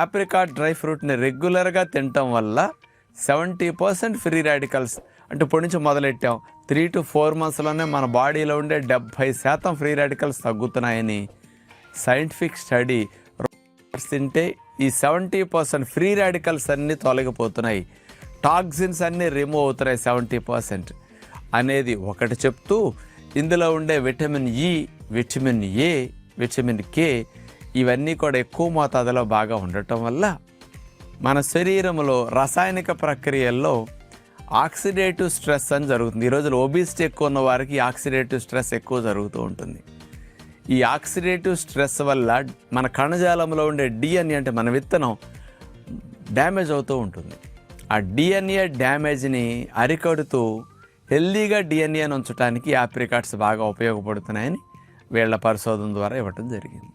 Apricot dry ఫ్రూట్ని రెగ్యులర్గా తినటం వల్ల 70% ఫ్రీ రాడికల్స్, అంటే ఇప్పటి నుంచి మొదలెట్టాం 3 to 4 monthsలోనే మన బాడీలో ఉండే 70% ఫ్రీ రాడికల్స్ తగ్గుతున్నాయని సైంటిఫిక్ స్టడీ తింటే ఈ 70% ఫ్రీ రాడికల్స్ అన్నీ తొలగిపోతున్నాయి, టాక్సిన్స్ అన్నీ రిమూవ్ అవుతున్నాయి 70% అనేది ఒకటి చెప్తూ, ఇందులో ఉండే vitamin E, vitamin A, vitamin K ఇవన్నీ కూడా ఎక్కువ మోతాదులో బాగా ఉండటం వల్ల మన శరీరంలో రసాయనిక ప్రక్రియల్లో ఆక్సిడేటివ్ స్ట్రెస్ అని జరుగుతుంది. ఈ రోజుల్లో ఒబిసిటీ ఎక్కువ ఉన్న వారికి ఆక్సిడేటివ్ స్ట్రెస్ ఎక్కువ జరుగుతూ ఉంటుంది. ఈ ఆక్సిడేటివ్ స్ట్రెస్ వల్ల మన కణజాలంలో ఉండే డిఎన్ఏ, అంటే మన విత్తనం డ్యామేజ్ అవుతూ ఉంటుంది. ఆ డిఎన్ఏ డ్యామేజ్ని అరికడుతూ హెల్దీగా డిఎన్ఏని ఉంచడానికి ఆప్రికాట్స్ బాగా ఉపయోగపడుతున్నాయని వీళ్ళ పరిశోధన ద్వారా ఇవ్వటం జరిగింది.